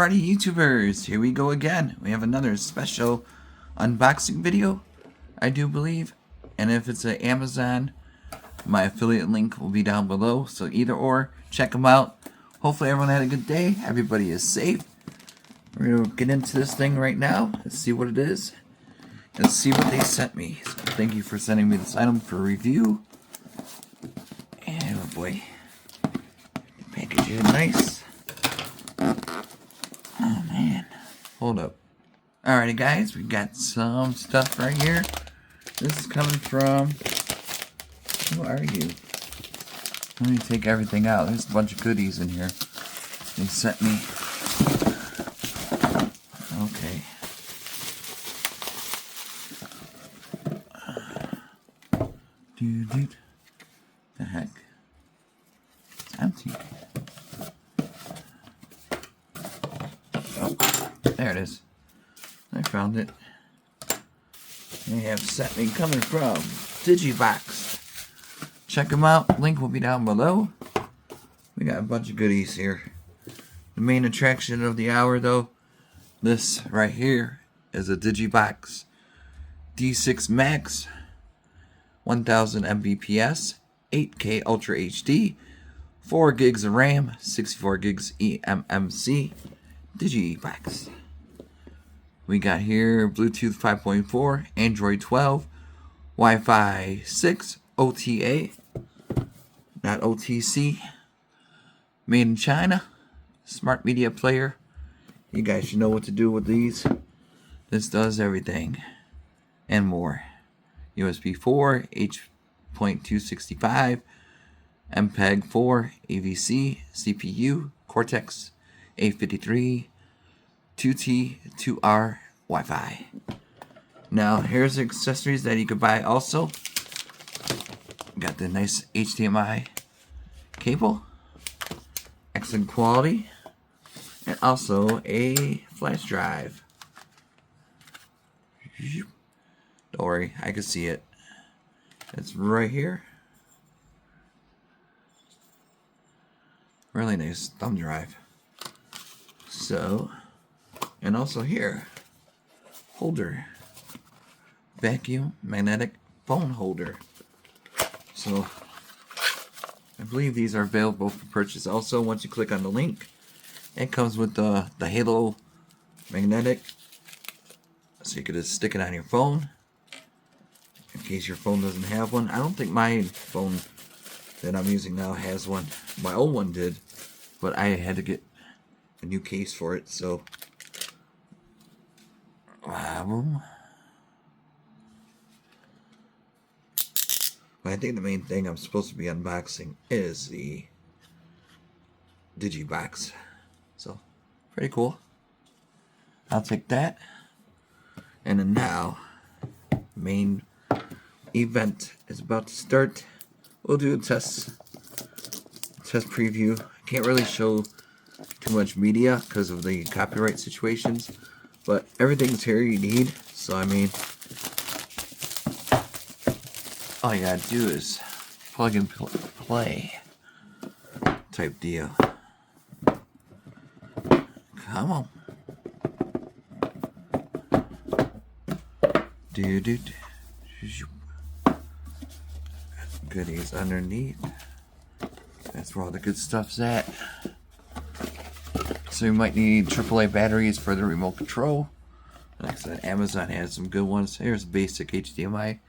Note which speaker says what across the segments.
Speaker 1: Alrighty, YouTubers, here we go again. We have another special unboxing video, I do believe. And if it's at Amazon, my affiliate link will be down below. So either or, check them out. Hopefully everyone had a good day. Everybody is safe. We're going to get into this thing right now. Let's see what it is. Let's see what they sent me. So thank you for sending me this item for review. And oh boy, the package is nice. Oh man, hold up. Alrighty guys, we got some stuff right here. This is coming from, who are you? Let me take everything out. There's a bunch of goodies in here they sent me. Okay. Dude. The heck? It's empty. Oh, there it is. I found it. They have sent me coming from DIGI. Check them out. Link will be down below. We got a bunch of goodies here. The main attraction of the hour, though, this right here is a DIGI D6 Max, 1000 Mbps, 8K Ultra HD, 4 gigs of RAM, 64 gigs eMMC, DIGI. We got here Bluetooth 5.4, Android 12, Wi-Fi 6, OTA, not OTC, made in China, smart media player. You guys should know what to do with these. This does everything and more. USB 4, H.265, MPEG 4, AVC, CPU, Cortex A53, 2T, 2R, Wi-Fi. Now, here's accessories that you could buy also. Got the nice HDMI cable, excellent quality, and also a flash drive. Don't worry, I can see it. It's right here. Really nice thumb drive. So, and also here, holder, vacuum magnetic phone holder. So, I believe these are available for purchase. Also, once you click on the link, it comes with the Halo magnetic, so you could just stick it on your phone in case your phone doesn't have one. I don't think my phone that I'm using now has one. My old one did, but I had to get a new case for it. So, but I think the main thing I'm supposed to be unboxing is the DIGI. So, pretty cool. I'll take that. And then now, main event is about to start. We'll do a test preview. Can't really show too much media because of the copyright situations, but everything's here you need. So I mean, all you gotta do is plug and play type deal. Come on. Dude. Goodies underneath. That's where all the good stuff's at. So you might need AAA batteries for the remote control. Like I said, Amazon has some good ones. Here's basic HDMI.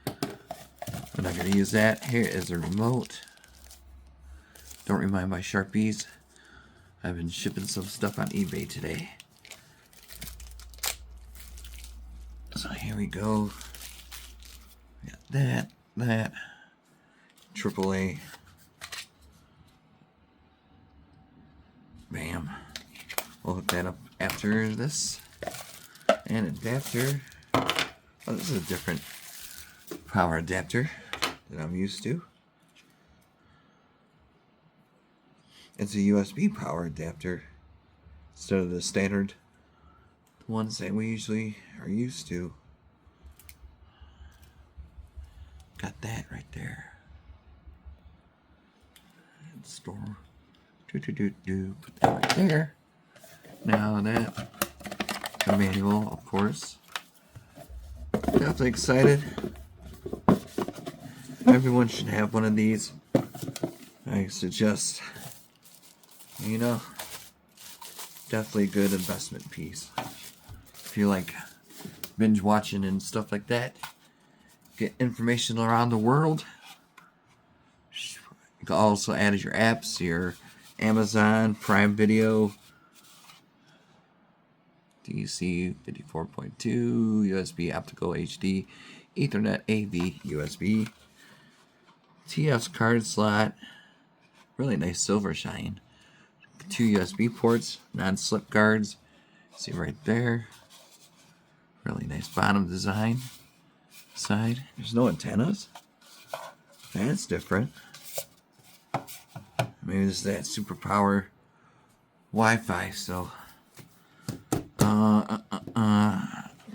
Speaker 1: I'm not going to use that. Here is the remote. Don't remind my Sharpies. I've been shipping some stuff on eBay today. So here we go. We got that. AAA. Bam. We'll hook that up after this. And adapter. Oh, this is a different power adapter that I'm used to. It's a USB power adapter instead of the standard ones that we usually are used to. Got that right there. And store. Put that right there. Now that, the manual, of course. Definitely excited. Everyone should have one of these. I suggest, you know, definitely a good investment piece. If you like binge watching and stuff like that, get information around the world. You can also add as your apps, your Amazon, Prime Video, DC 54.2, USB optical HD, Ethernet AV, USB, TS card slot, really nice silver shine, 2 USB ports, non-slip guards, see right there, really nice bottom design, side, there's no antennas, that's different, maybe this is that super power Wi-Fi, so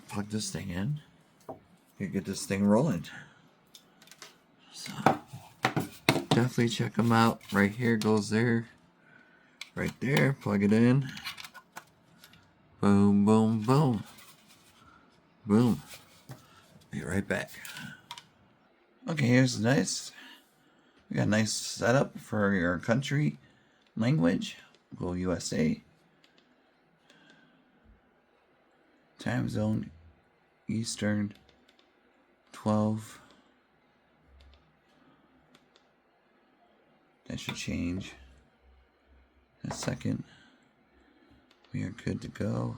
Speaker 1: plug this thing in. You get this thing rolling. So definitely check them out. Right here goes there. Right there. Plug it in. Boom, boom, boom. Boom. Be right back. Okay, here's nice. We got a nice setup for your country language. Go USA. Time zone Eastern 12. That should change in a second. We are good to go.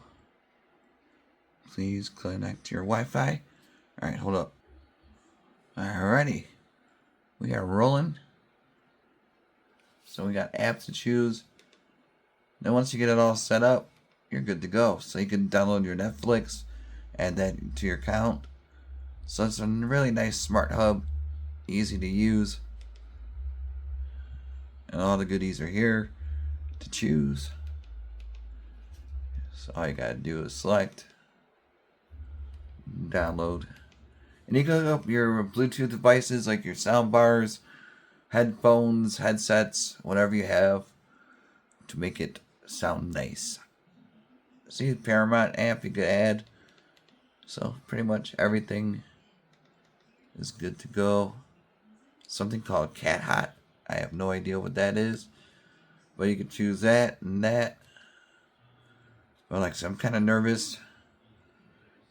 Speaker 1: Please connect to your Wi-Fi. Alright, hold up. Alrighty. We are rolling. So we got apps to choose. Then once you get it all set up, you're good to go. So you can download your Netflix, add that to your account. So it's a really nice smart hub, easy to use. And all the goodies are here to choose. So all you gotta do is select, download. And you can hook up your Bluetooth devices like your sound bars, headphones, headsets, whatever you have to make it sound nice. See the Paramount amp you could add. So pretty much everything is good to go. Something called Cat Hot. I have no idea what that is. But you can choose that and that. But like I said, I'm kind of nervous.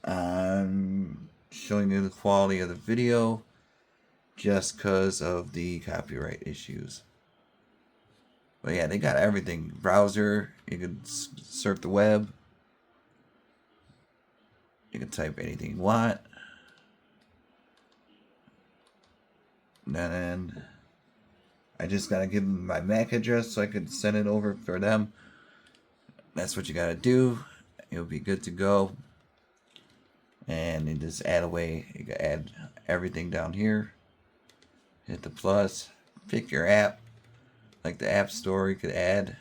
Speaker 1: I'm showing you the quality of the video just because of the copyright issues. But yeah, they got everything. Browser, you can surf the web. You can type anything you want. And then I just gotta give them my MAC address so I could send it over for them. That's what you gotta do. You'll be good to go. And you just add away. You can add everything down here. Hit the plus. Pick your app. Like the App Store, you could add.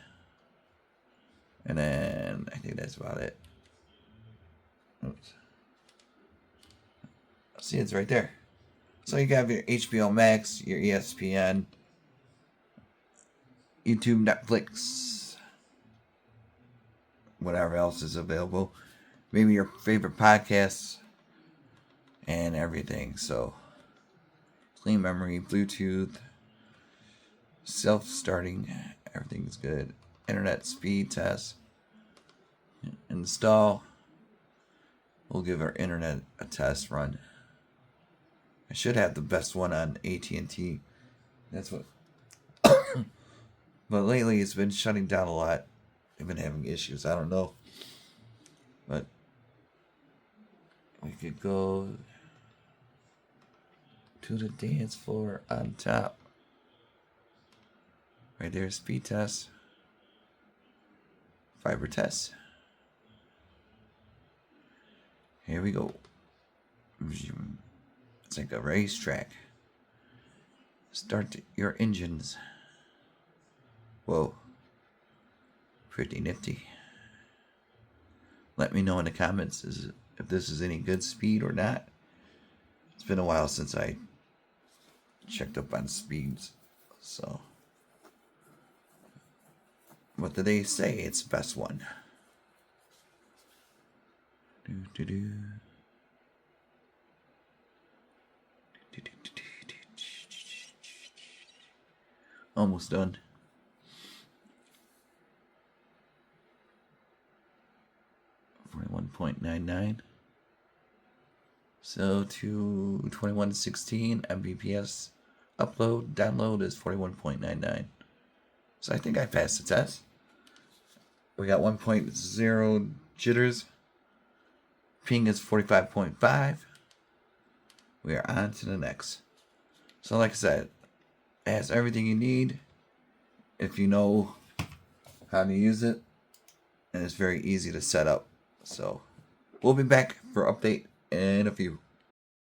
Speaker 1: And then I think that's about it. Oops. See, it's right there. So you got your HBO Max, your ESPN, YouTube, Netflix, whatever else is available. Maybe your favorite podcasts and everything. So clean memory, Bluetooth, self-starting, everything's good. Internet speed test. Install. We'll give our internet a test run. I should have the best one on AT&T. That's what. But lately it's been shutting down a lot. I've been having issues. I don't know. But we could go to the dance floor on top. Right there, speed test. Fiber test. Here we go. It's like a racetrack. Start your engines. Whoa. Pretty nifty. Let me know in the comments if this is any good speed or not. It's been a while since I checked up on speeds. So, what do they say? It's the best one. Almost done. .99. So to 2116 Mbps upload, download is 41.99. So I think I passed the test. We got 1.0 jitters. Ping is 45.5. We are on to the next. So like I said, it has everything you need if you know how to use it, and it's very easy to set up. So we'll be back for update in a few.